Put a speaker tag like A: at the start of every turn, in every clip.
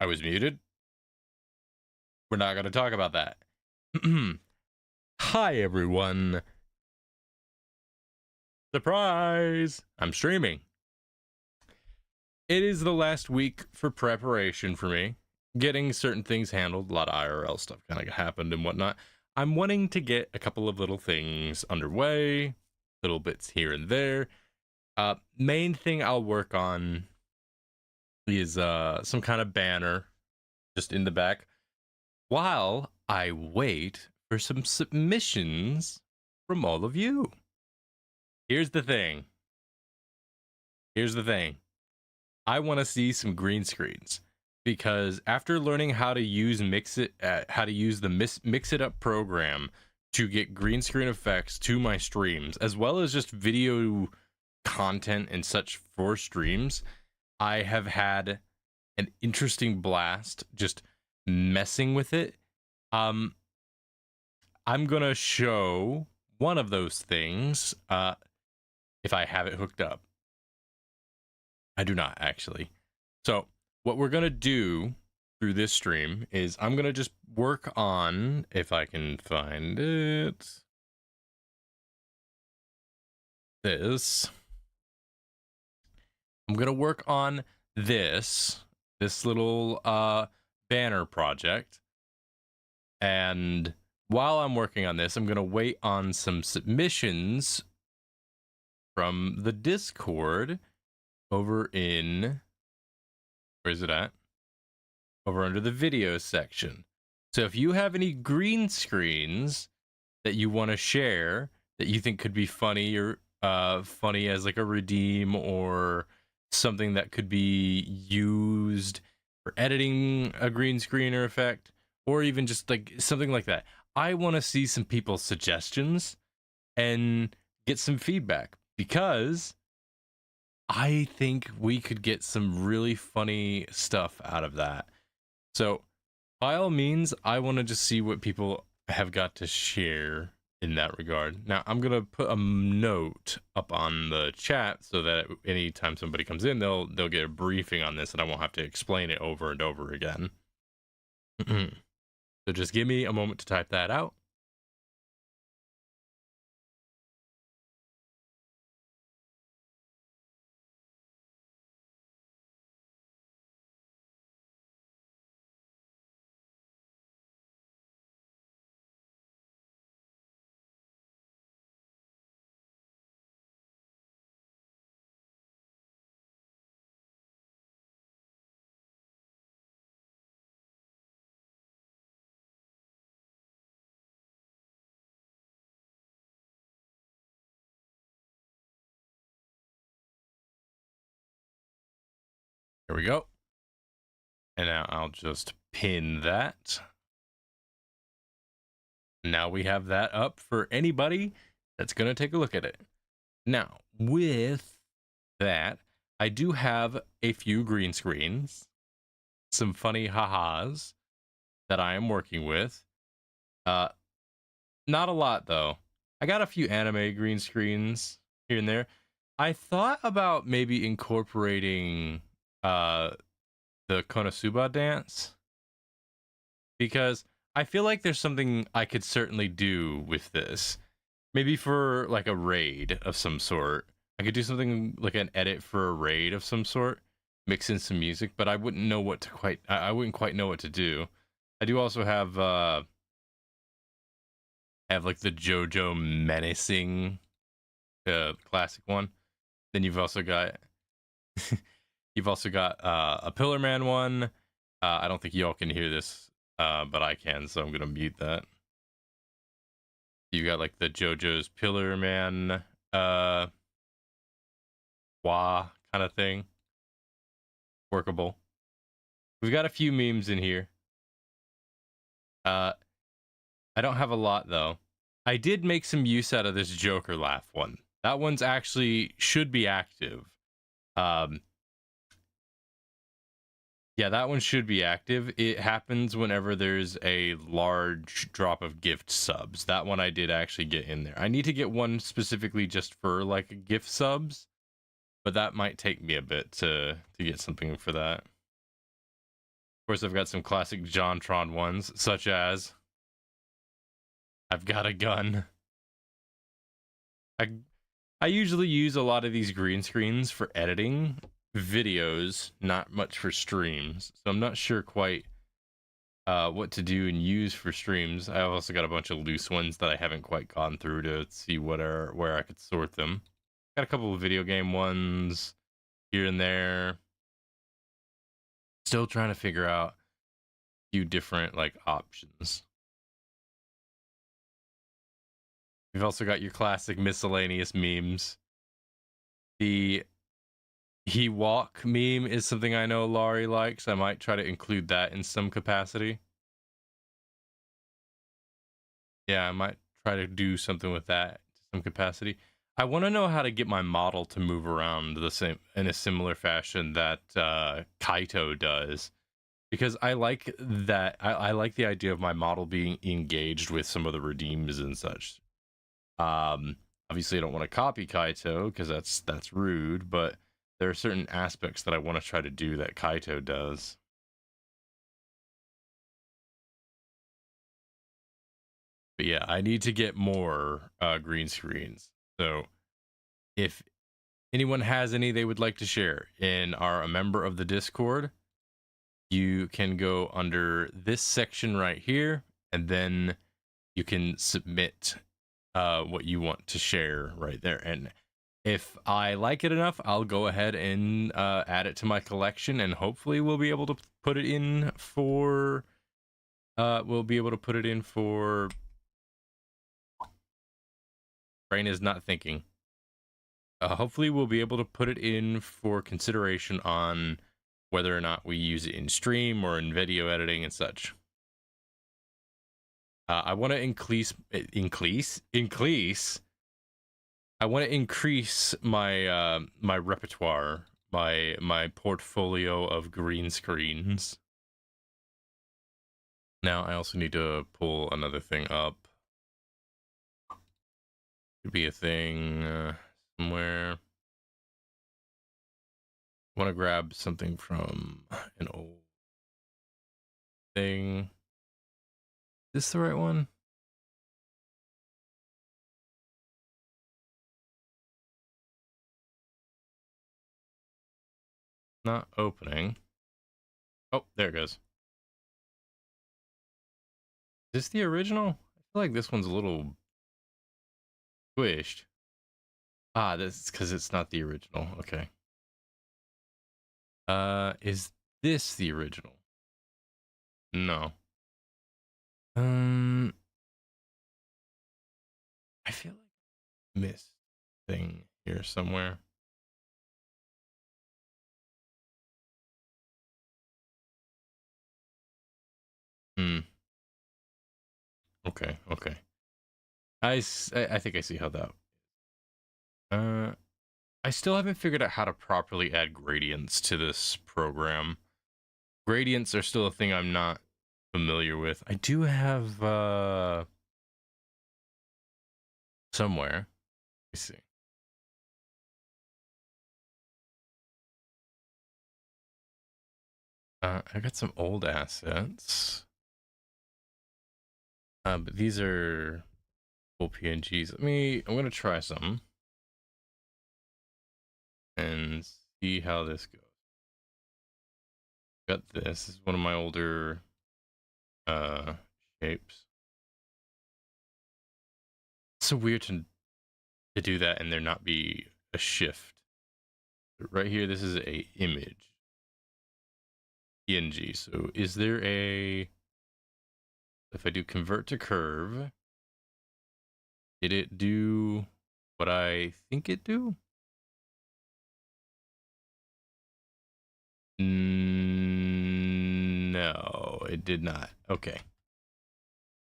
A: I was muted. We're not going to talk about that. Hi, everyone. Surprise! I'm streaming. It is the last week for preparation for me. Getting certain things handled. A lot of IRL stuff kind of happened and whatnot. I'm wanting to get a couple of little things underway. Little bits here and there. Main thing I'll work on is some kind of banner just in the back while I wait for some submissions from all of you. Here's the thing. I want to see some green screens because after learning how to use the Mix It Up program to get green screen effects to my streams, as well as just video content and such for streams, I have had an interesting blast just messing with it. I'm gonna show one of those things if I have it hooked up. I do not, actually. So what we're gonna do through this stream is I'm gonna just work on, if I can find it, this. I'm gonna work on this little banner project, and while I'm working on this, I'm gonna wait on some submissions from the Discord over in, where is it at? Over under the video section. So if you have any green screens that you want to share that you think could be funny, or funny as like a redeem, or something that could be used for editing a green screen or effect, or even just like something like that, I want to see some people's suggestions and get some feedback, because I think we could get some really funny stuff out of that. So by all means, I want to just see what people have got to share in that regard. Now I'm gonna put a note up on the chat so that anytime somebody comes in, they'll get a briefing on this and I won't have to explain it over and over again. So just give me a moment to type that out. Here we go. And now I'll just pin that. Now we have that up for anybody that's going to take a look at it. Now, with that, I do have a few green screens, some funny ha-has that I am working with. Not a lot, though. I got a few anime green screens here and there. I thought about maybe incorporating the Konosuba dance, because I feel like there's something I could certainly do with this. Maybe for like a raid of some sort. I could do something like an edit for a raid of some sort, mix in some music, but I wouldn't know what to I wouldn't quite know what to do. I do also have like the JoJo menacing classic one. Then you've also got a Pillar Man one. I don't think y'all can hear this, but I can, so I'm gonna mute that. You got like the JoJo's Pillar Man wah kind of thing. Workable. We've got a few memes in here. I don't have a lot though. I did make some use out of this Joker laugh one. That one's actually should be active. Yeah, that one should be active. It happens whenever there's a large drop of gift subs. That one I did actually get in there. I need to get one specifically just for like gift subs, but that might take me a bit to get something for that. course, I've got some classic JonTron ones, such as I've got a gun. I usually use a lot of these green screens for editing videos, not much for streams. So I'm not sure quite what to do and use for streams. I've also got a bunch of loose ones that I haven't quite gone through to see where I could sort them. Got a couple of video game ones here and there. Still trying to figure out a few different like options. We've also got your classic miscellaneous memes. The he walk meme is something I know Laurie likes. I might try to include that in some capacity. Yeah, I might try to do something with that to some capacity. I want to know how to get my model to move around the same in a similar fashion that Kaito does, because I like that. I like the idea of my model being engaged with some of the redeems and such. Obviously, I don't want to copy Kaito because that's rude, but there are certain aspects that I want to try to do that Kaito does. But yeah, I need to get more green screens. So if anyone has any they would like to share and are a member of the Discord, you can go under this section right here, and then you can submit what you want to share right there. And if I like it enough, I'll go ahead and add it to my collection, and hopefully we'll be able to put it in for brain is not thinking. Hopefully we'll be able to put it in for consideration on whether or not we use it in stream or in video editing and such. I want to increase. I want to increase my my repertoire, my portfolio of green screens. Now I also need to pull another thing up. Could be a thing somewhere. I want to grab something from an old thing. Is this the right one? Not opening. Oh, there it goes. Is this the original? I feel like this one's a little squished. Ah, that's because it's not the original. Okay. Is this the original? No. I feel like I missed thing here somewhere. Okay. I think I see how that. I still haven't figured out how to properly add gradients to this program. Gradients are still a thing I'm not familiar with. I do have somewhere. Let me see. I got some old assets. But these are full PNGs. I'm gonna try some and see how this goes. Got this. This is one of my older shapes. It's so weird to do that and there not be a shift. Right here, this is a image. PNG. So is there a, if I do convert to curve, did it do what I think it do? No, it did not. Okay.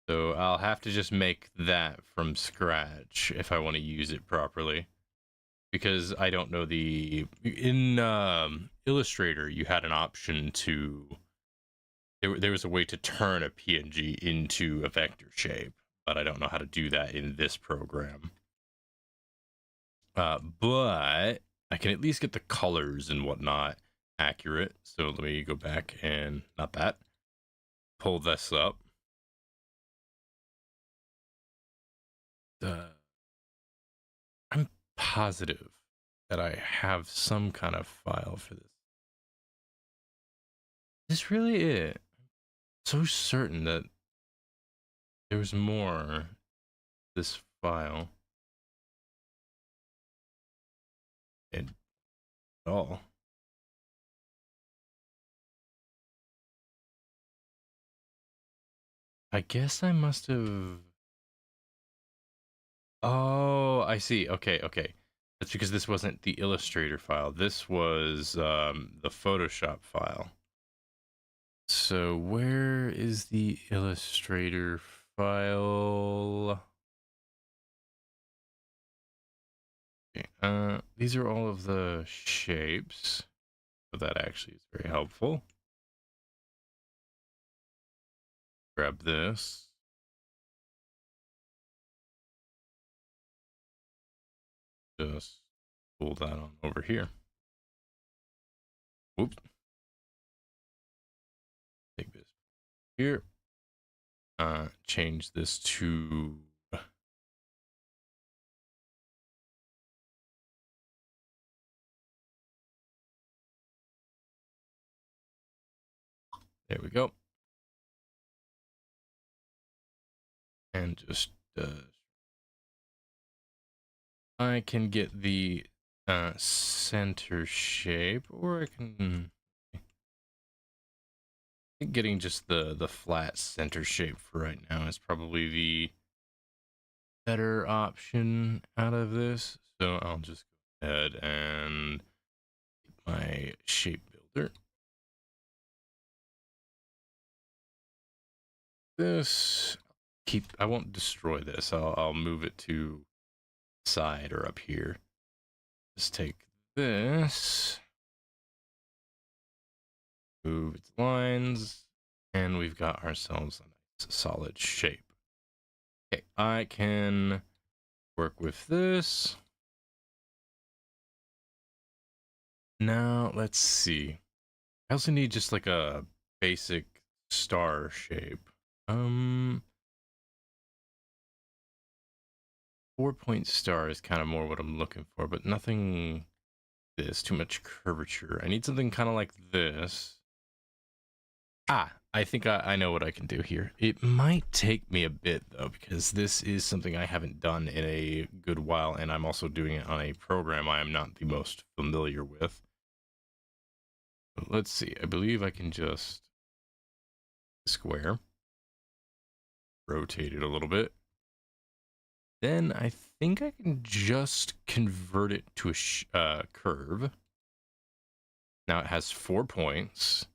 A: So I'll have to just make that from scratch if I want to use it properly. Because I don't know the... In Illustrator, you had an option to... There was a way to turn a PNG into a vector shape, but I don't know how to do that in this program. But I can at least get the colors and whatnot. accurate. So let me go back and not that. Pull this up. I'm positive that I have some kind of file for this. Is this really it? So certain that there was more this file at all. I guess I must have. Oh, I see. Okay, okay. That's because this wasn't the Illustrator file. This was the Photoshop file. So where is the Illustrator file? Okay, these are all of the shapes. So that actually is very helpful. Grab this. Just pull that on over here. Whoops. Take this here. Change this to there we go. And just I can get the center shape, or I can getting just the flat center shape for right now is probably the better option out of this. So I'll just go ahead and get my shape builder. This I won't destroy this. I'll move it to side or up here. Just take this, move its lines, and we've got ourselves a nice solid shape. Okay, I can work with this. Now, let's see. I also need just like a basic star shape. 4-point star is kind of more what I'm looking for, but nothing this, too much curvature. I need something kind of like this. I think I know what I can do here. It might take me a bit though, because this is something I haven't done in a good while, and I'm also doing it on a program I am not the most familiar with. But let's see, I believe I can just square, rotate it a little bit. Then I think I can just convert it to a curve. Now it has 4 points,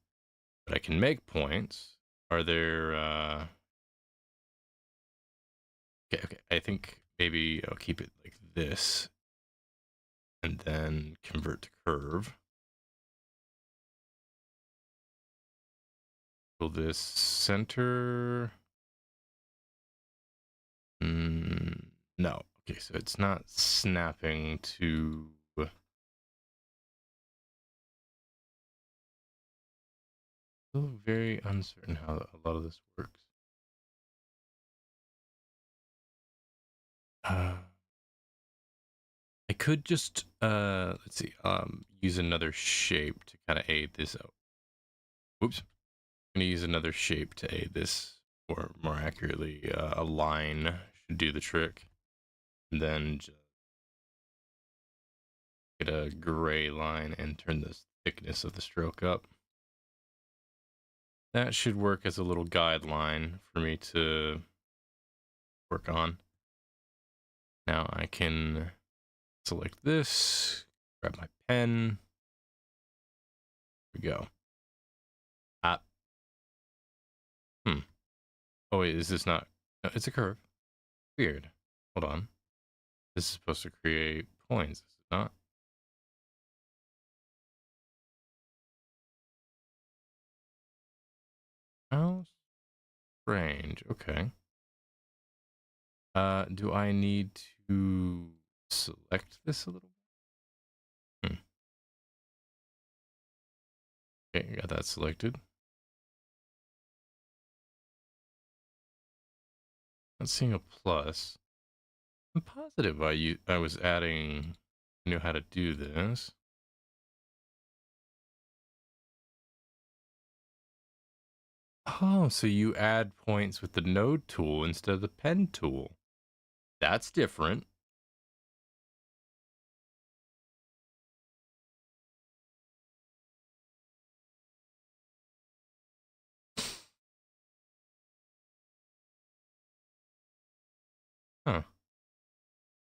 A: but I can make points. Are there, okay, I think maybe I'll keep it like this and then convert to curve. Will this center? No. Okay, so it's not snapping to. Still very uncertain how a lot of this works. I could just let's see, use another shape to kind of aid this out. Oops. I'm gonna use another shape to aid this, or more accurately, a line should do the trick. And then just get a gray line and turn the thickness of the stroke up. That should work as a little guideline for me to work on. Now I can select this, grab my pen. Here we go. Oh wait, is this not? No, it's a curve. Weird. Hold on. This is supposed to create points, is it not? How strange. Okay. Do I need to select this a little? Okay, got that selected. Not seeing a plus. I'm positive I was adding, knew how to do this. Oh, so you add points with the node tool instead of the pen tool. That's different. Huh.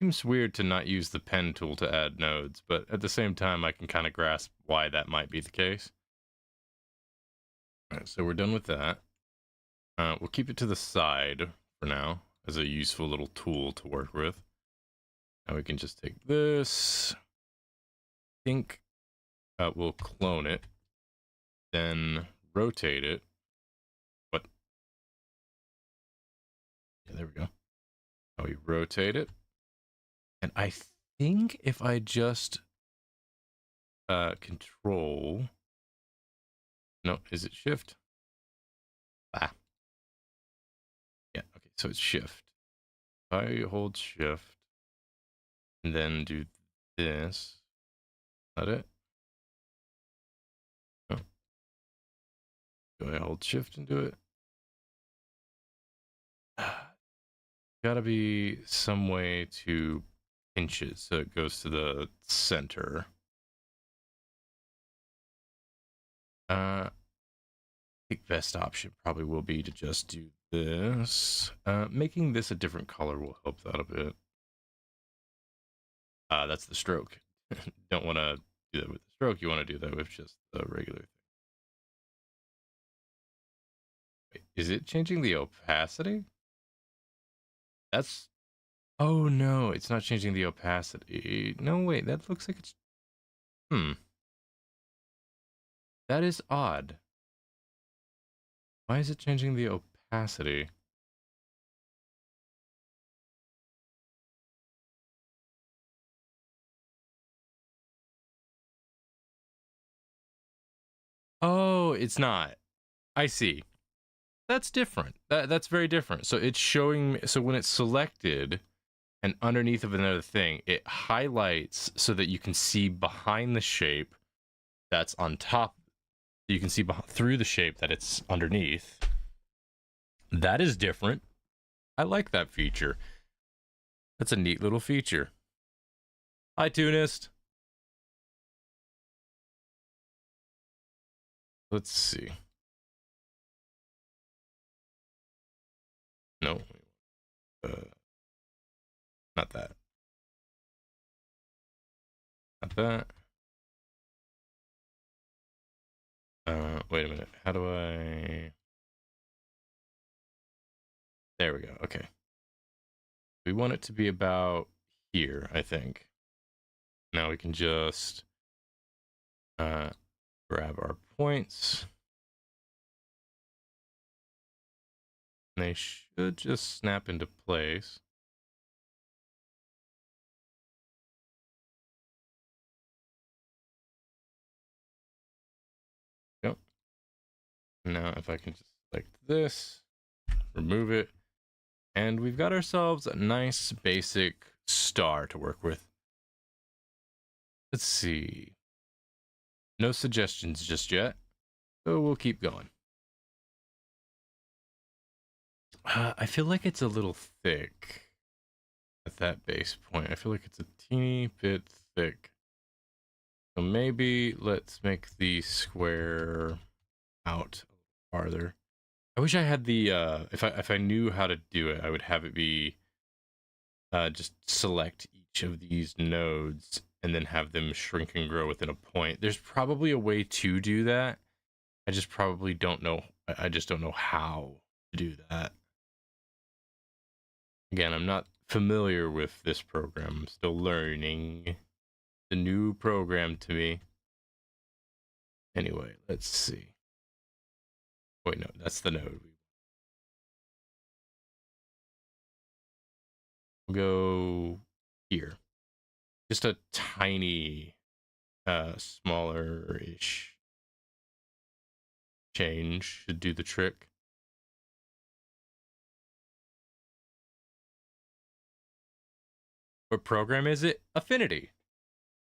A: Seems weird to not use the pen tool to add nodes, but at the same time, I can kind of grasp why that might be the case. All right, so we're done with that. We'll keep it to the side for now as a useful little tool to work with. Now we can just take this. I think we'll clone it, then rotate it. What? Yeah, there we go. Now we rotate it. And I think if I just control... No, is it shift? Ah. Yeah, okay, so it's shift. If I hold shift and then do this, is that it? Oh. Do I hold shift and do it? Gotta be some way to pinch it so it goes to the center. I think best option probably will be to just do this. Making this a different color will help that a bit. That's the stroke. Don't want to do that with the stroke. You want to do that with just the regular thing. Wait, is it changing the opacity? That's... Oh no, it's not changing the opacity. No, wait, that looks like it's... That is odd. Why is it changing the opacity? Oh, it's not. I see. That's different. That's very different. So it's showing me, so when it's selected and underneath of another thing, it highlights so that you can see behind the shape that's on top. You can see through the shape that it's underneath. That is different. I like that feature. That's a neat little feature. Hi, Tunist. Let's see. No. Not that. Not that. Wait a minute. How do I... There we go. Okay. We want it to be about here, I think. Now we can just grab our points. And they should just snap into place. Yep. Now if I can just select this, remove it, and we've got ourselves a nice basic star to work with. Let's see. No suggestions just yet, so we'll keep going. I feel like it's a little thick at that base point. I feel like it's a teeny bit thick. So maybe let's make the square out farther. I wish I had the if I knew how to do it, I would have it be just select each of these nodes and then have them shrink and grow within a point. There's probably a way to do that. I just probably don't know. I just don't know how to do that. Again, I'm not familiar with this program. I'm still learning. The new program to me. Anyway, let's see. Wait, no, that's the node. We'll go here. Just a tiny, smaller-ish change should do the trick. What program is it? Affinity.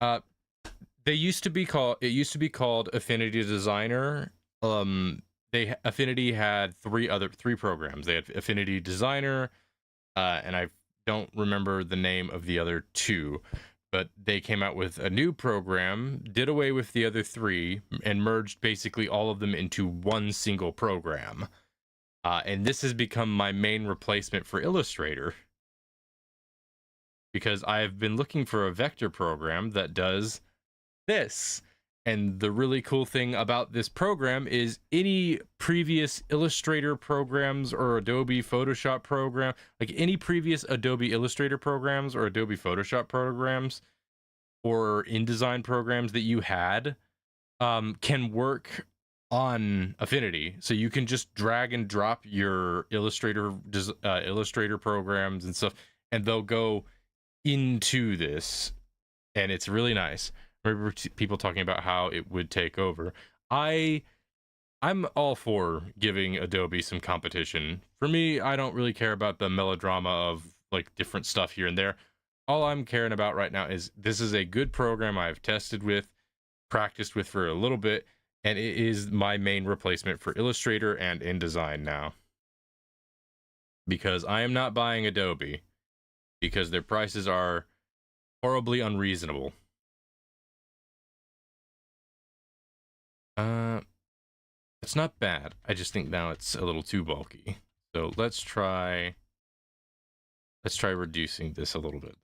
A: It used to be called Affinity Designer. Affinity had three programs. They had Affinity Designer, and I don't remember the name of the other two, but they came out with a new program, did away with the other three, and merged basically all of them into one single program. And this has become my main replacement for Illustrator, because I've been looking for a vector program that does this. And the really cool thing about this program is any previous Illustrator programs or Adobe Photoshop program, like any previous Adobe Illustrator programs or Adobe Photoshop programs or InDesign programs that you had, can work on Affinity. So you can just drag and drop your Illustrator programs and stuff, and they'll go into this, and it's really nice. I remember people talking about how it would take over. I'm all for giving Adobe some competition. For me, I don't really care about the melodrama of like different stuff here and there. All I'm caring about right now is this is a good program I've tested with, practiced with for a little bit, and it is my main replacement for Illustrator and InDesign now. Because I am not buying Adobe, because their prices are horribly unreasonable. It's not bad. I just think now it's a little too bulky. So let's try reducing this a little bit.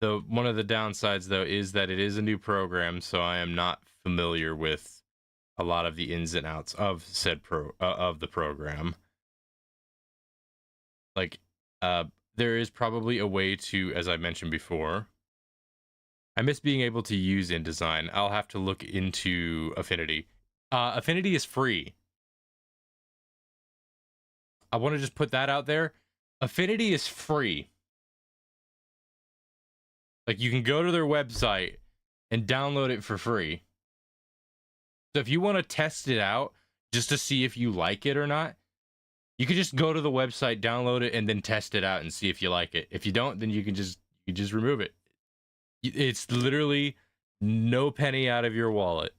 A: So one of the downsides though is that it is a new program, so I am not familiar with a lot of the ins and outs of said of the program. Like there is probably a way to, as I mentioned before, I miss being able to use InDesign. I'll have to look into Affinity. Affinity is free. I want to just put that out there. Affinity is free. Like, you can go to their website and download it for free. So if you want to test it out just to see if you like it or not, you can just go to the website, download it, and then test it out and see if you like it. If you don't, then you can just remove it. It's literally no penny out of your wallet.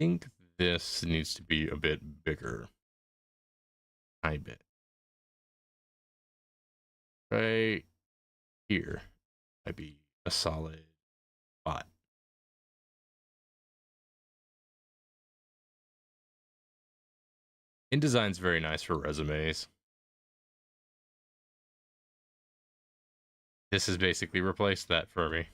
A: I think this needs to be a bit bigger. Tiny bit. Right here might be a solid spot. InDesign's very nice for resumes. This has basically replaced that for me.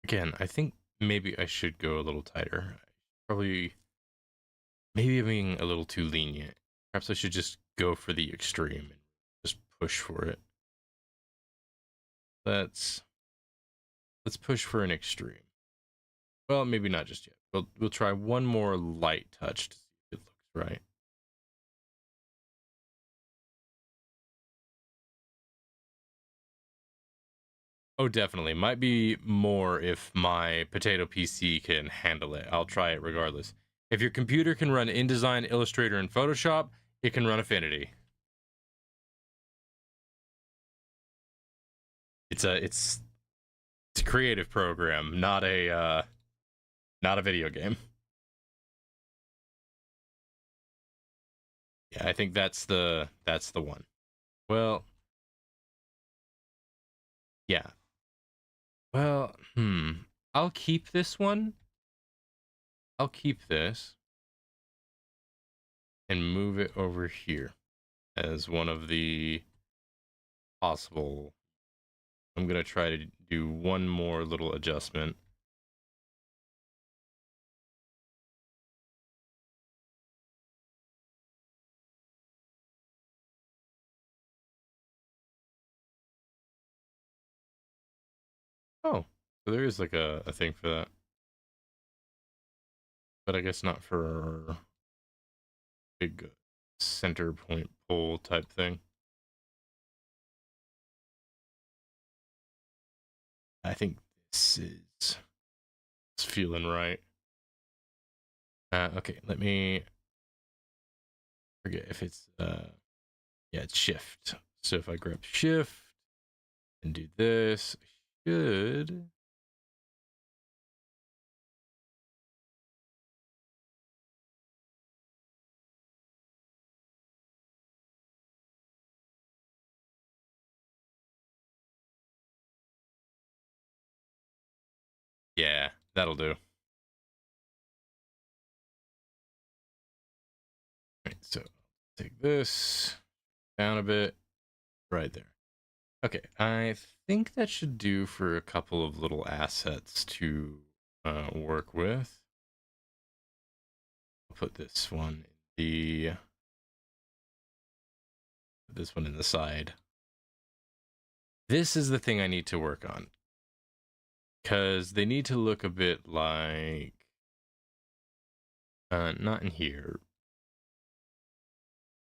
A: Again, I think maybe I should go a little tighter. Probably, maybe I'm being a little too lenient. Perhaps I should just go for the extreme and just push for it. Let's push for an extreme. Well, maybe not just yet. We'll try one more light touch to see if it looks right. Oh, definitely. Might be more if my potato PC can handle it. I'll try it regardless. If your computer can run InDesign, Illustrator, and Photoshop, it can run Affinity. It's a creative program, not a video game. Yeah, I think that's the one. Well, yeah. Well, I'll keep this one. I'll keep this and move it over here as one of the possible. I'm going to try to do one more little adjustment. Oh, so there is like a thing for that. but I guess not for big center point pole type thing. I think this is it's feeling right. Okay, let me forget if it's yeah, it's shift. So if I grab shift and do this, I should yeah, that'll do. Right, so take this down a bit, right there. Okay, I think that should do for a couple of little assets to work with. I'll put this one in the side. This is the thing I need to work on, because they need to look a bit like not in here.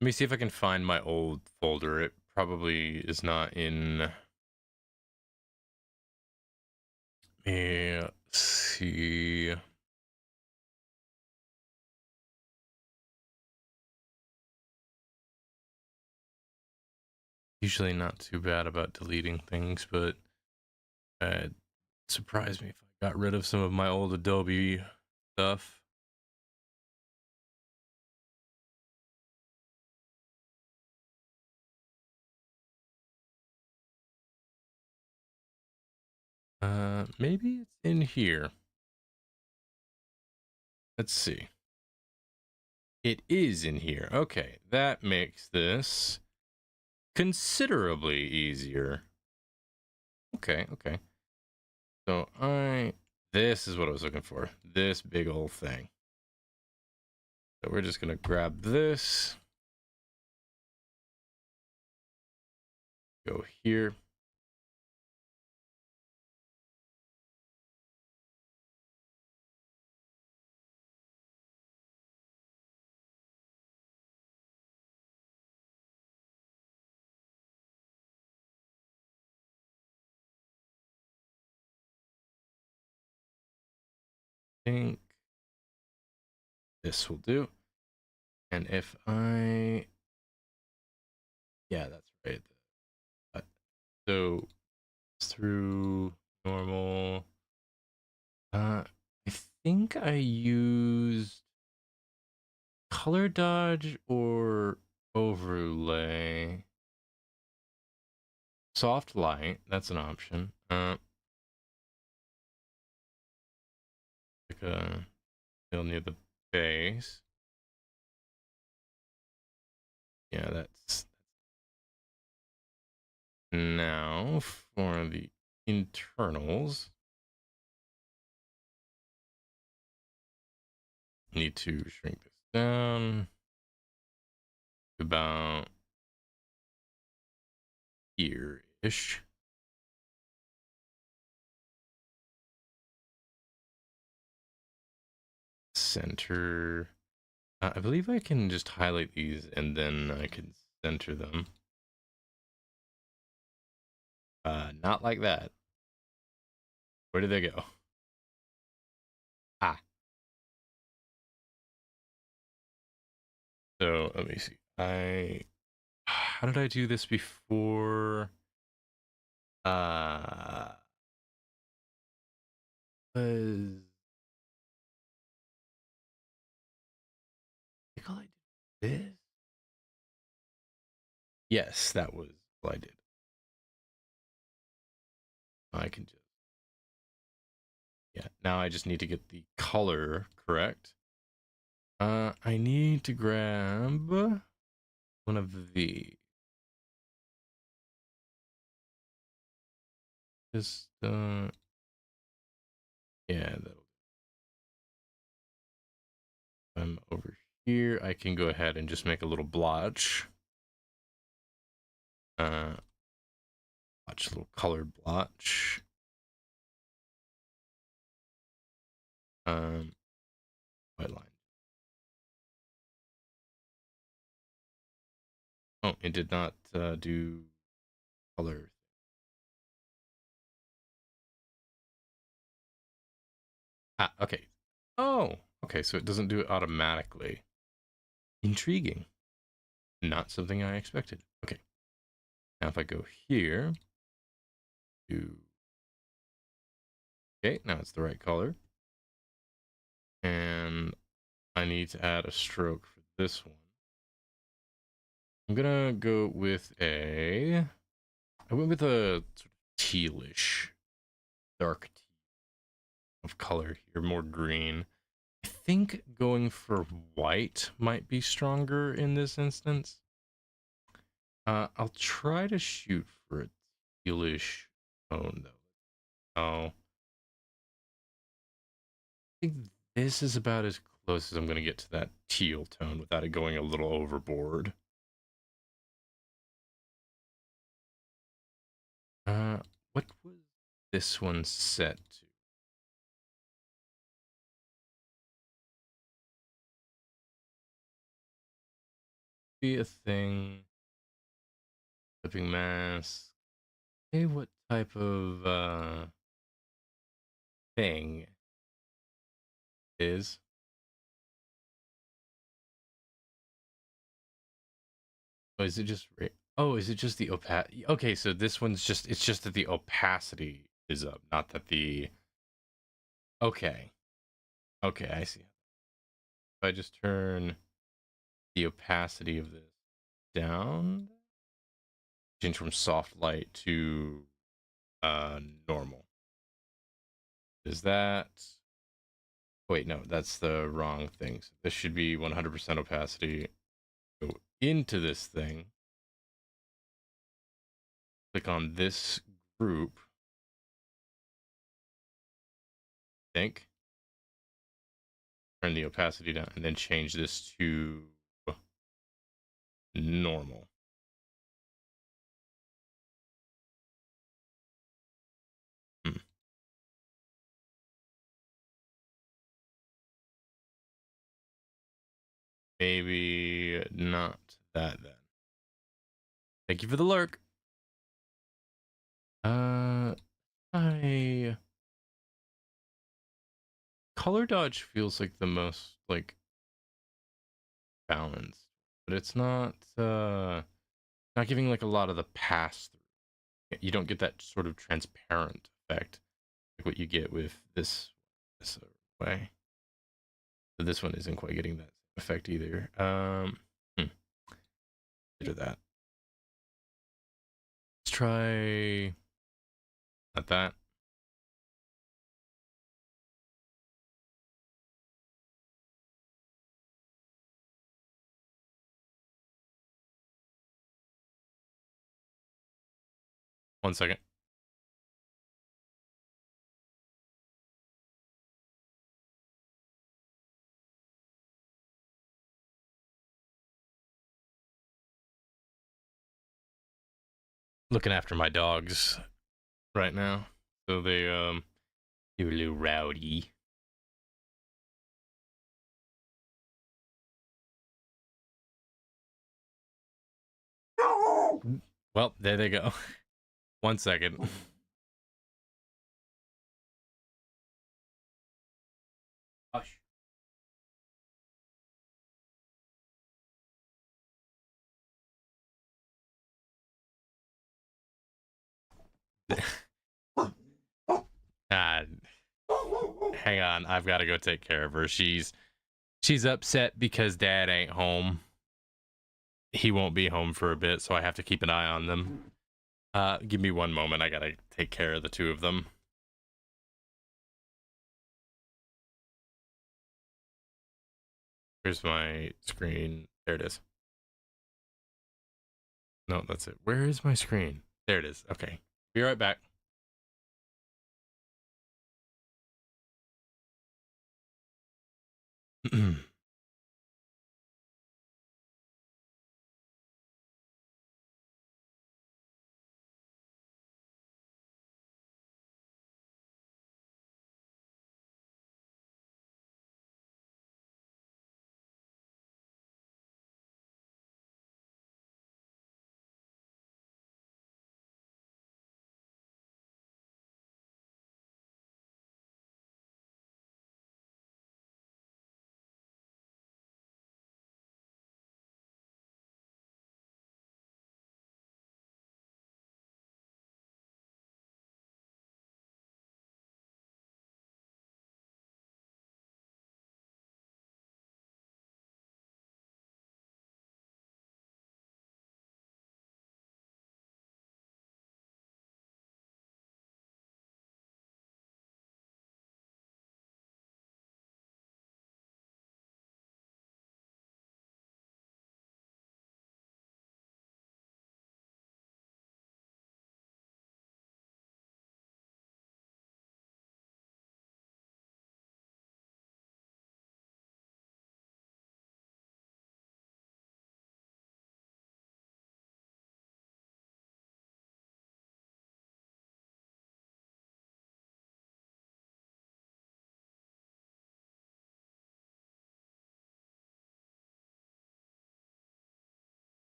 A: Let me see if I can find my old folder. It probably is not in. Let's see. Usually not too bad about deleting things, but it surprised me if I got rid of some of my old Adobe stuff. Maybe it's in here. Let's see. It is in here. Okay, that makes this considerably easier. Okay, okay. So this is what I was looking for. This big old thing. So we're just gonna grab this. Go here. Think this will do. And if I, yeah, that's right. So through normal, I think I used color dodge or overlay. Soft light, that's an option. Like a still near the base. Yeah, that's now for the internals. Need to shrink this down to about here-ish. Center. I believe I can just highlight these and then I can center them. Not like that. Where did they go? Ah. So let me see. How did I do this before? Was I think I did this? Yes, that was what I did. I can just now I just need to get the color correct. I need to grab one of these. Just yeah, I'm over here. I can go ahead and just make a little blotch. A little colored blotch. white line. Oh, it did not do color. Ah, okay. Oh, okay, so it doesn't do it automatically. Intriguing. Not something I expected. Okay. Now if I go here to... Okay, now it's the right color. And I need to add a stroke for this one. I'm gonna go with I went with a sort of tealish, dark teal of color here, more green. I think going for white might be stronger in this instance. I'll try to shoot for a tealish tone though. Oh, I think this is about as close as I'm gonna get to that teal tone without it going a little overboard. What was this one set to? Be a thing. Flipping mask. Hey, what type of thing is? Oh, is it just oh, is it just the opacity? Okay, so this one's just it's just that the opacity is up, not that the okay. Okay, I see. If I just turn the opacity of this down, change from soft light to normal. Is that wait, no, that's the wrong thing. So this should be 100% opacity. Go into this thing. Click on this group. Think. Turn the opacity down and then change this to normal. Maybe not that then. Thank you for the lurk. I color dodge feels like the most like balanced, but it's not giving like a lot of the pass through. You don't get that sort of transparent effect like what you get with this way. But this one isn't quite getting that effect either. Consider that. Let's try not that. One second. Looking after my dogs right now. So they're a little rowdy. Well, there they go. 1 second. Hush. Ah, hang on, I've got to go take care of her. She's upset because Dad ain't home. He won't be home for a bit, so I have to keep an eye on them. Give me 1 moment. I gotta take care of the two of them. Here's my screen. There it is. No, that's it. Where is my screen? There it is. Okay. Be right back.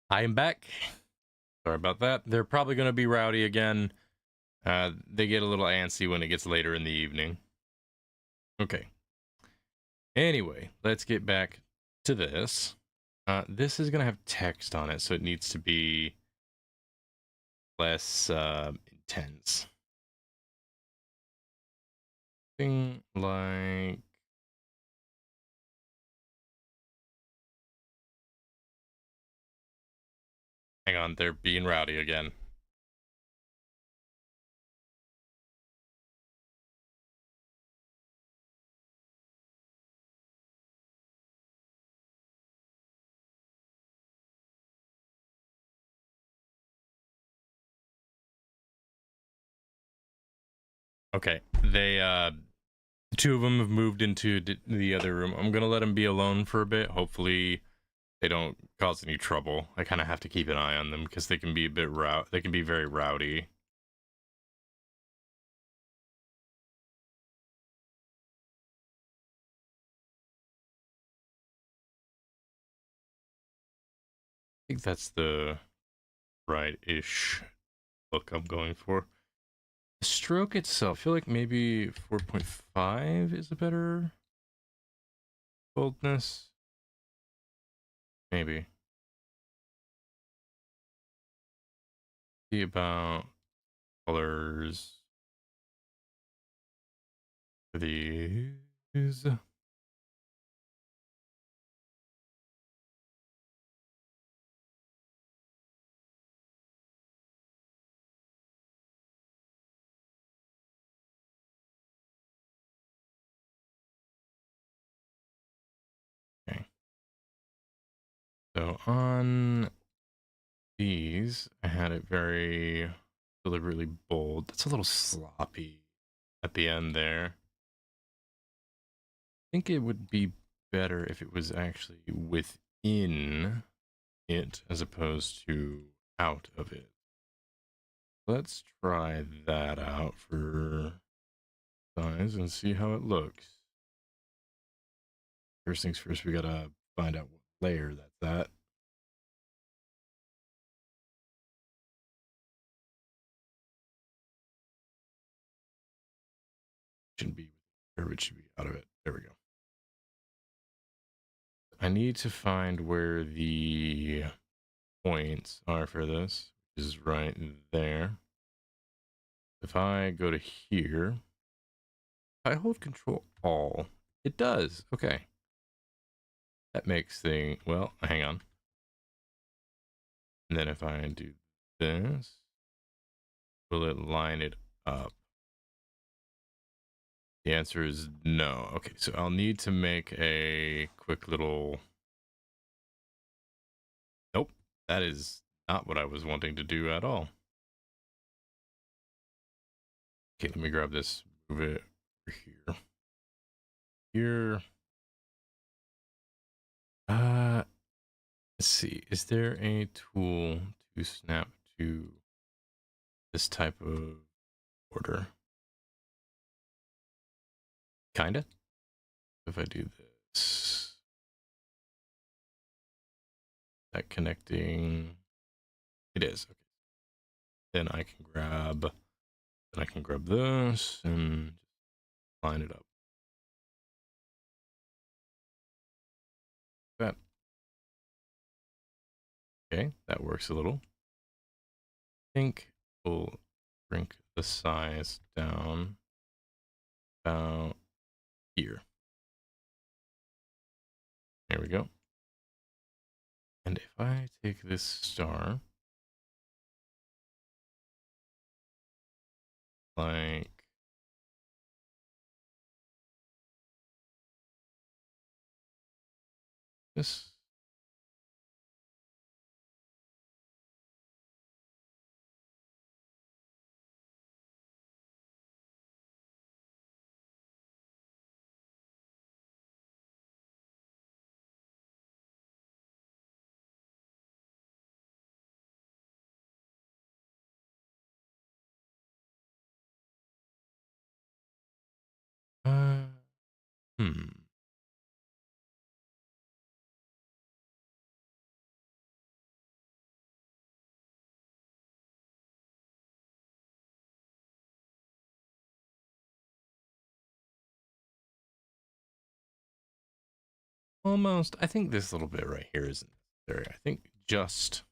A: I am back. Sorry about that. They're probably going to be rowdy again. They get a little antsy when it gets later in the evening. Okay. Anyway, let's get back to this. This is going to have text on it, so it needs to be less intense. Thing like... Hang on, they're being rowdy again. Okay, the two of them have moved into the other room. I'm gonna let them be alone for a bit. Hopefully, they don't cause any trouble. I kind of have to keep an eye on them because they can be a bit They can be very rowdy. I think that's the right-ish look I'm going for. The stroke itself, I feel like maybe 4.5 is a better boldness. Maybe. See about colors for these. Okay. So on these, I had it very deliberately bold. That's a little sloppy at the end there. I think it would be better if it was actually within it as opposed to out of it. Let's try that out for size and see how it looks. First things first, we gotta find out what layer that's at. Shouldn't be, or it should be out of it. There we go. I need to find where the points are for this, which is right there. If I go to here, I hold Control All. It does. Okay. That makes things, well, hang on. And then if I do this, will it line it up? The answer is no. Okay, so I'll need to make a quick little... Nope, that is not what I was wanting to do at all. Okay, let me grab this, move it over here. Here. Let's see, is there a tool to snap to this type of order? Kinda. If I do this, that connecting, it is. Okay. Then I can grab this and line it up. That. Okay, that works a little. I think we'll shrink the size down about here. There we go. And if I take this star, like this, uh, almost. I think this little bit right here isn't necessary. I think just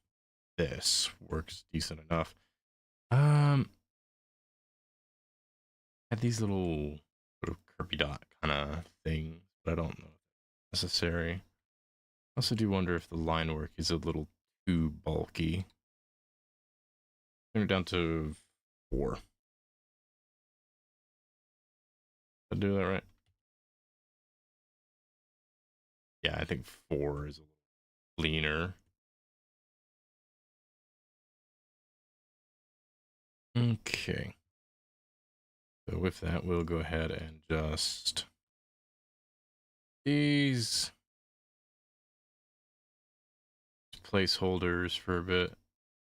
A: this works decent enough. Had these little sort of Kirby dot kind of things, but I don't know if that's necessary. I also do wonder if the line work is a little too bulky. Turn it down to 4. Did I do that right? Yeah, I think 4 is a little leaner. Okay. So with that, we'll go ahead and just these placeholders for a bit.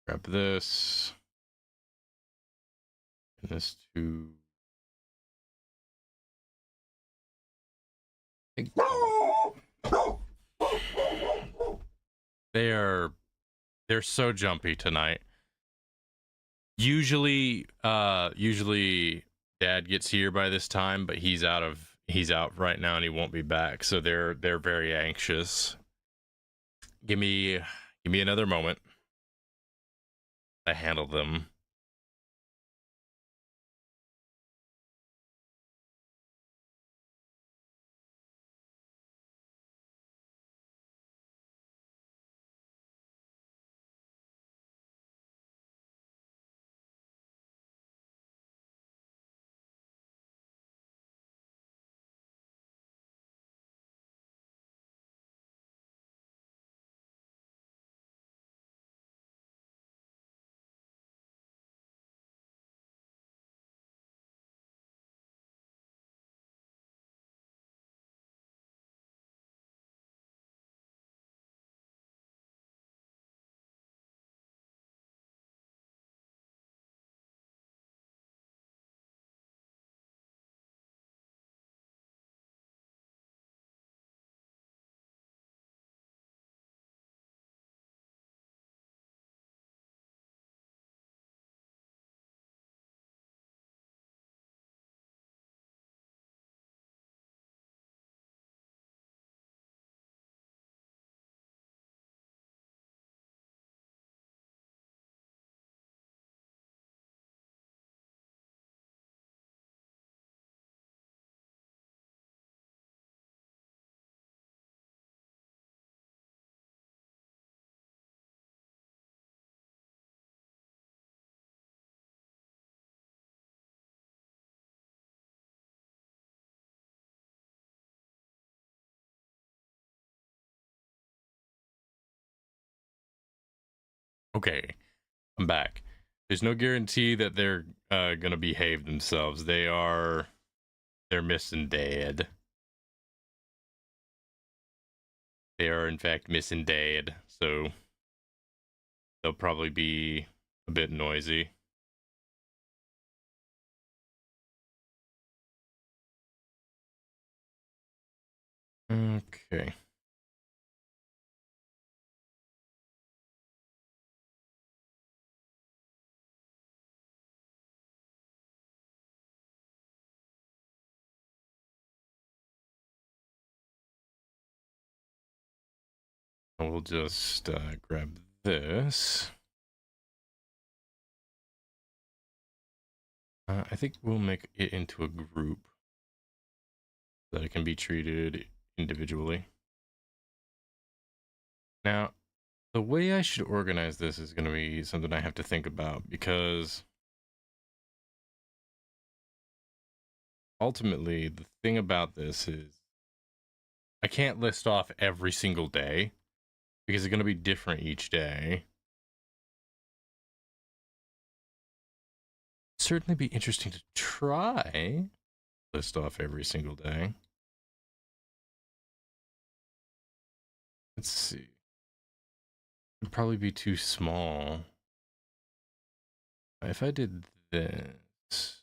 A: Grab this and this to they're so jumpy tonight. Usually Dad gets here by this time, but he's out right now and he won't be back, so they're very anxious. Give me another moment. I handle them. Okay, I'm back. There's no guarantee that they're gonna behave themselves. They're missing Dad. They are in fact missing Dad, so they'll probably be a bit noisy. Okay. We'll just grab this. I think we'll make it into a group so that it can be treated individually. Now, the way I should organize this is going to be something I have to think about, because ultimately the thing about this is I can't list off every single day because it's going to be different each day. Certainly be interesting to try list off every single day. Let's see. It'd probably be too small. If I did this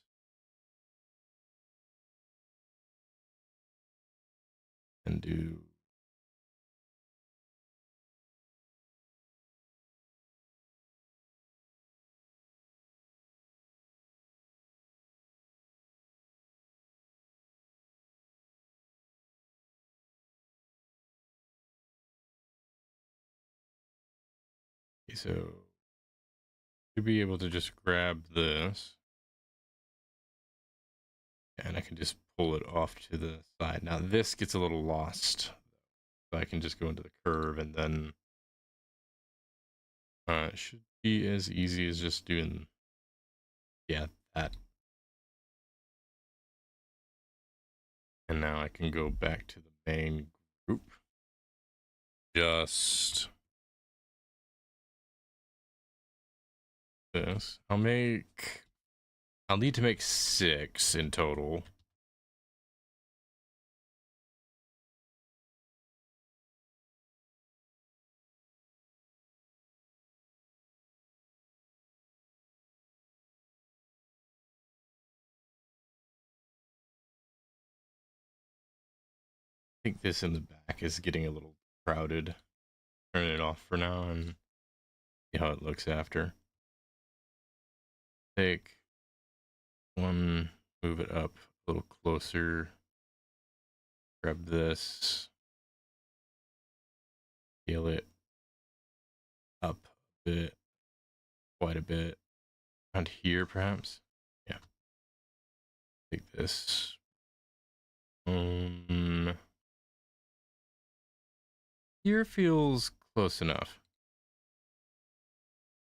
A: and do so to be able to just grab this, and I can just pull it off to the side. Now this gets a little lost, so I can just go into the curve, and then it should be as easy as just doing, yeah, that. And now I can go back to the main group. Just this. I'll need to make 6 in total. I think this in the back is getting a little crowded. Turn it off for now and see how it looks after. Take one, move it up a little closer. Grab this. Scale it up a bit, quite a bit. Around here, perhaps? Yeah. Take this. Here feels close enough.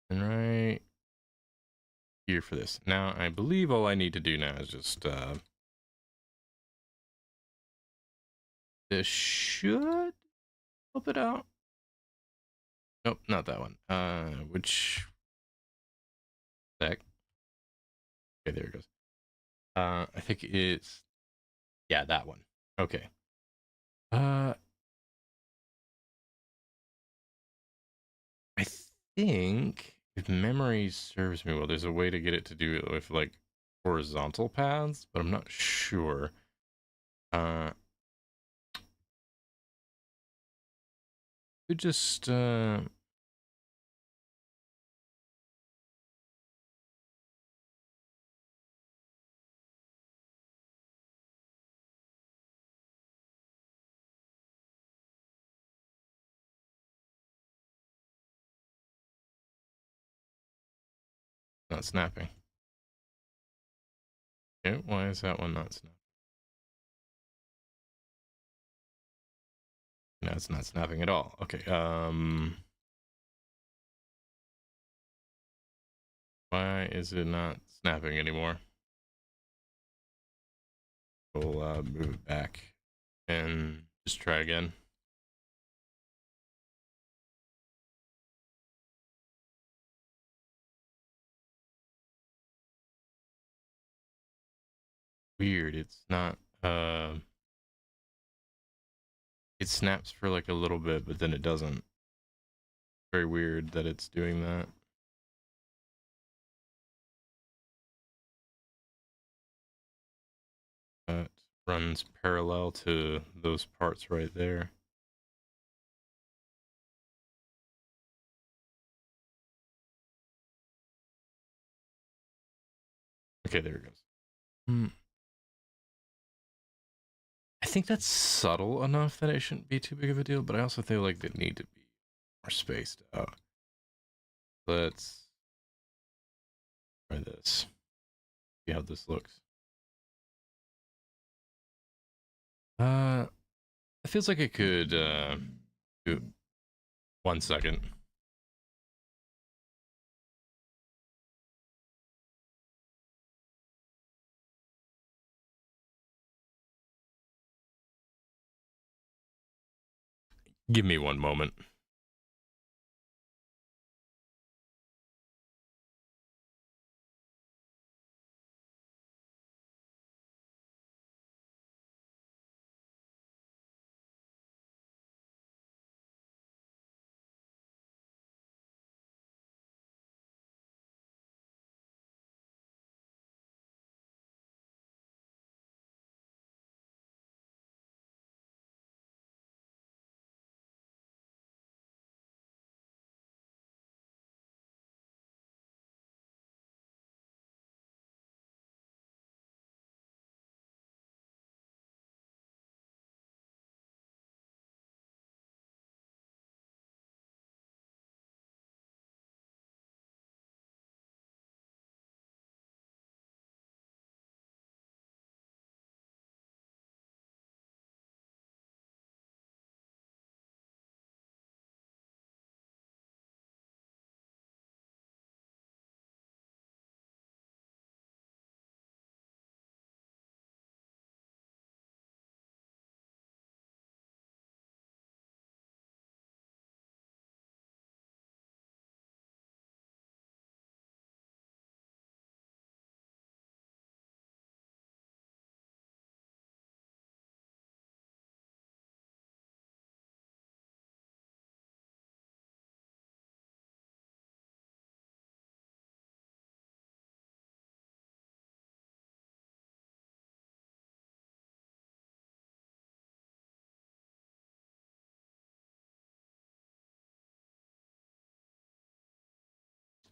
A: And right here for this. Now, I believe all I need to do now is just, this should help it out. Nope, not that one. Which sec? Okay, there it goes. I think it's, yeah, that one. Okay. I think if memory serves me well, there's a way to get it to do it with like horizontal paths, but I'm not sure. Could just not snapping. Okay, why is that one not snapping? No, it's not snapping at all. Okay, why is it not snapping anymore? We'll move it back and just try again. Weird, it's not, it snaps for like a little bit, but then it doesn't. Very weird that it's doing that. That runs parallel to those parts right there. Okay, there it goes. I think that's subtle enough that it shouldn't be too big of a deal, but I also feel like they need to be more spaced out. Let's try this. See how this looks. It feels like it could do 1 second. Give me 1 moment.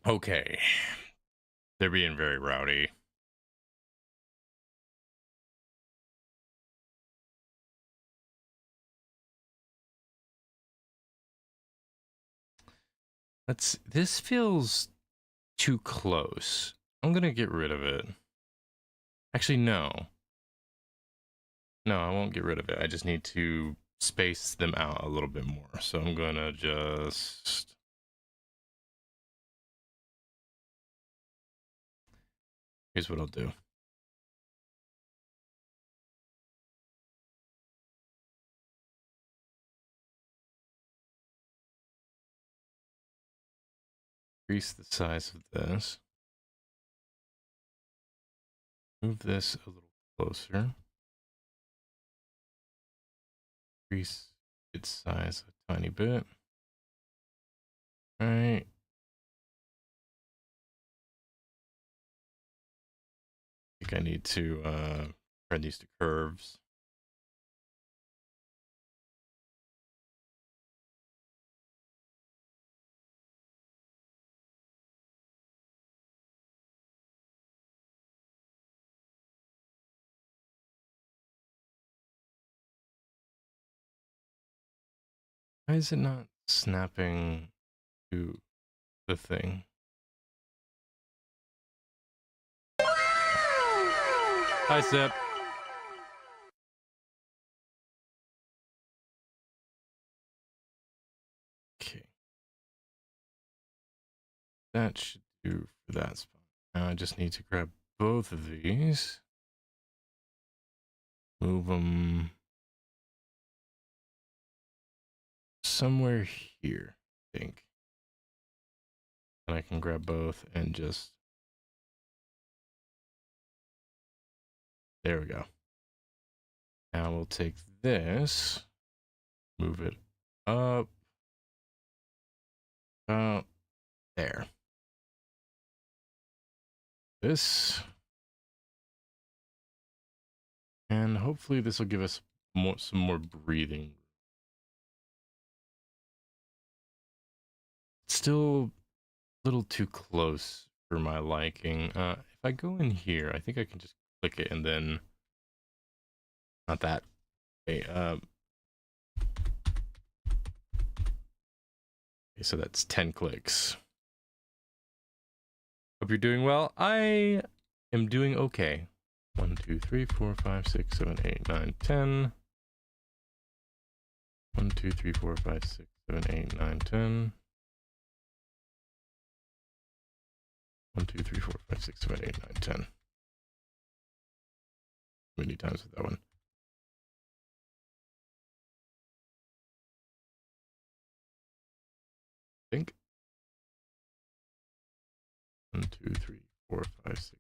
A: Okay. They're being very rowdy. This feels too close. I'm gonna get rid of it. Actually, no. No, I won't get rid of it. I just need to space them out a little bit more. So I'm gonna just... Here's what I'll do. Increase the size of this. Move this a little closer. Increase its size a tiny bit. All right. I think I need to spread these to curves. Why is it not snapping to the thing? Hi, Sip. Okay. That should do for that spot. Now I just need to grab both of these. Move them somewhere here, I think. And I can grab both and just... There we go. Now we'll take this, move it up, about there. This, and hopefully this will give us some more breathing. Still a little too close for my liking. If I go in here, I think I can just click it and then... Not that. Okay, okay, so that's 10 clicks. Hope you're doing well. I am doing okay. 1, 2, 3, 4, 5, 6, 7, 8, 9, 10. 1, 2, 3, 4, 5, 6, 7, 8, 9, 10. 1, 2, 3, 4, 5, 6, 7, 8, 9, 10. Many times with that one. I think. 1, 2, 3, 4, 5, 6.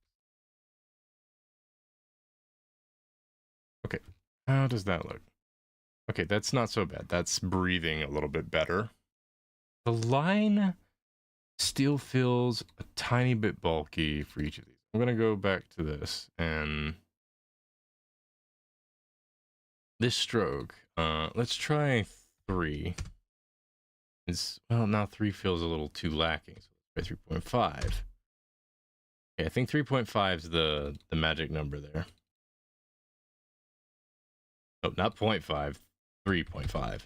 A: Okay, how does that look? Okay, that's not so bad. That's breathing a little bit better. The line still feels a tiny bit bulky for each of these. I'm gonna go back to this and this stroke. Let's try 3. Well, now 3 feels a little too lacking, so let's try 3.5. Okay, I think 3.5 is the magic number there. Oh, not 0.5, 3.5.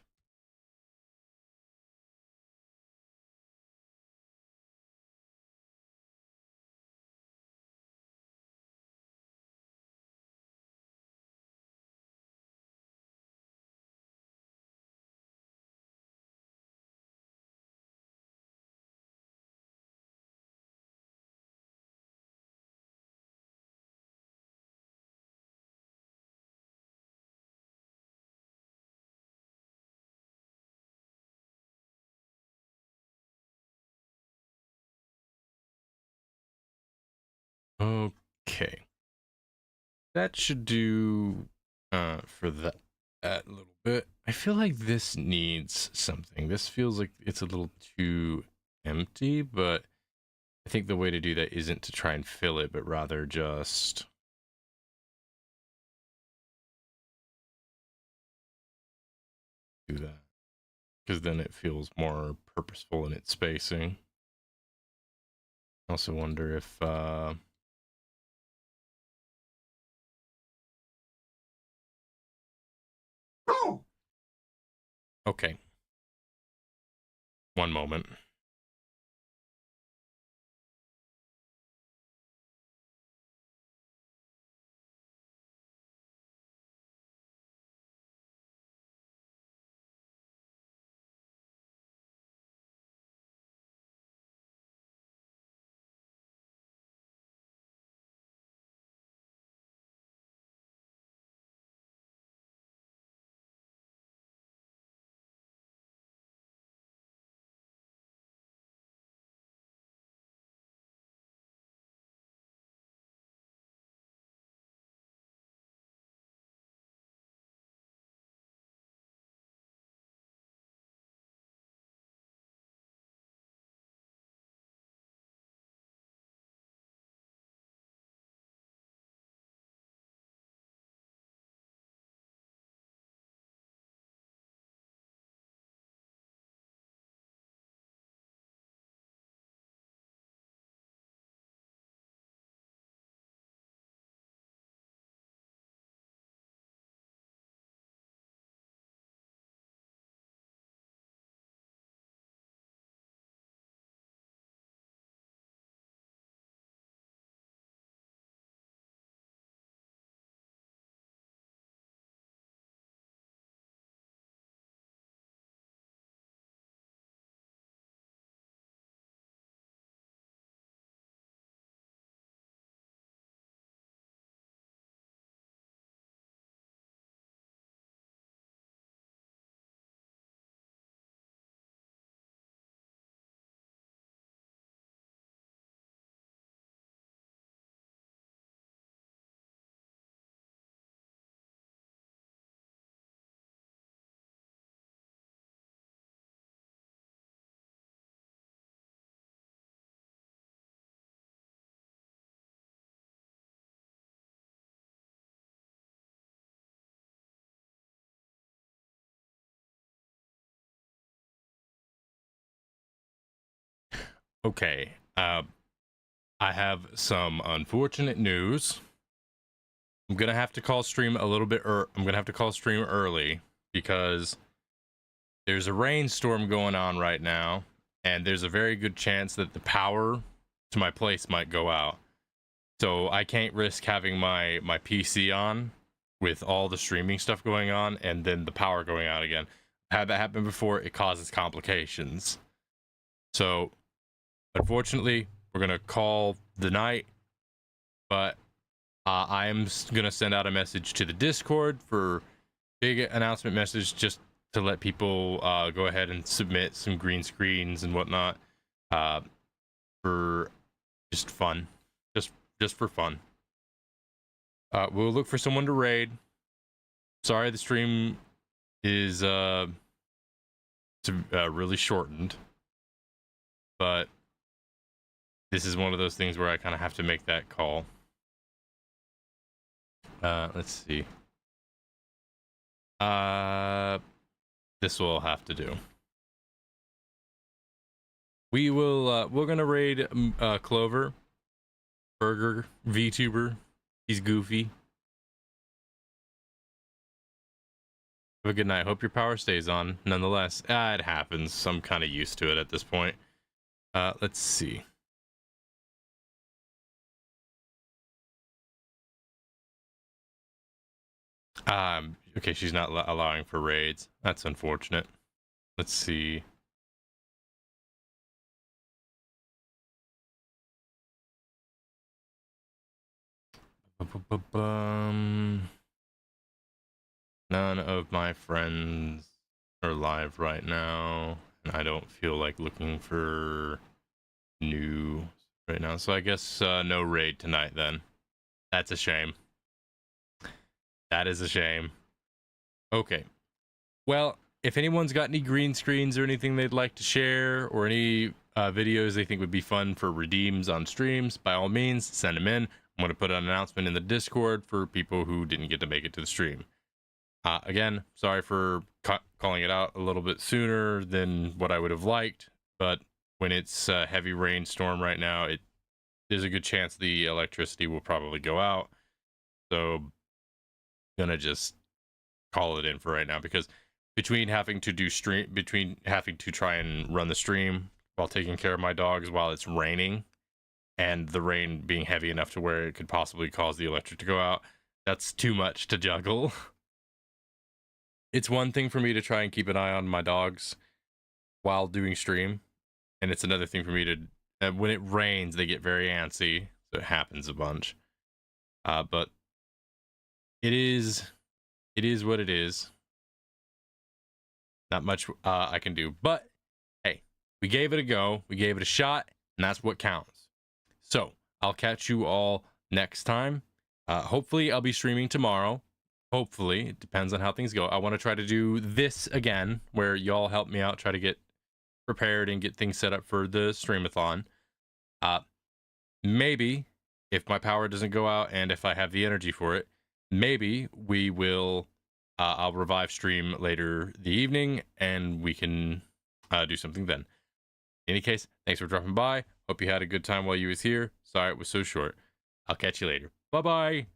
A: Okay. That should do for that little bit. I feel like this needs something. This feels like it's a little too empty, but I think the way to do that isn't to try and fill it, but rather just do that. Because then it feels more purposeful in its spacing. I also wonder if okay. One moment. Okay. I have some unfortunate news. I'm gonna have to call stream a little bit. I'm gonna have to call stream early because there's a rainstorm going on right now, and there's a very good chance that the power to my place might go out. So I can't risk having my PC on with all the streaming stuff going on and then the power going out again. I've had that happen before. It causes complications. So unfortunately, we're gonna call the night, but I am gonna send out a message to the Discord for big announcement message, just to let people go ahead and submit some green screens and whatnot for just fun, just for fun. We'll look for someone to raid. Sorry, the stream is really shortened, but this is one of those things where I kind of have to make that call. Let's see. This will have to do. We will, we're gonna raid Clover, Burger, VTuber. He's goofy. Have a good night. Hope your power stays on, nonetheless. It happens. I'm kind of used to it at this point. Let's see. Okay, she's not allowing for raids. That's unfortunate. Let's see. None of my friends are live right now, and I don't feel like looking for new right now. So I guess no raid tonight then. That's a shame. That is a shame. Okay. Well, if anyone's got any green screens or anything they'd like to share, or any videos they think would be fun for redeems on streams, by all means, send them in. I'm going to put an announcement in the Discord for people who didn't get to make it to the stream. Again, sorry for calling it out a little bit sooner than what I would have liked, but when it's a heavy rainstorm right now, there's a good chance the electricity will probably go out. So gonna just call it in for right now, because between having to try and run the stream while taking care of my dogs while it's raining, and the rain being heavy enough to where it could possibly cause the electric to go out, that's too much to juggle. It's one thing for me to try and keep an eye on my dogs while doing stream, and it's another thing for me to, when it rains, they get very antsy, so it happens a bunch. But it is what it is. Not much I can do, but hey, we gave it a go, we gave it a shot, and that's what counts. So I'll catch you all next time. Hopefully I'll be streaming tomorrow. Hopefully, it depends on how things go. I want to try to do this again, where y'all help me out, try to get prepared and get things set up for the Streamathon. Maybe if my power doesn't go out and if I have the energy for it, maybe we will I'll revive stream later the evening and we can do something then. In any case, thanks for dropping by. Hope you had a good time while you was here. Sorry it was so short. I'll catch you later. Bye bye.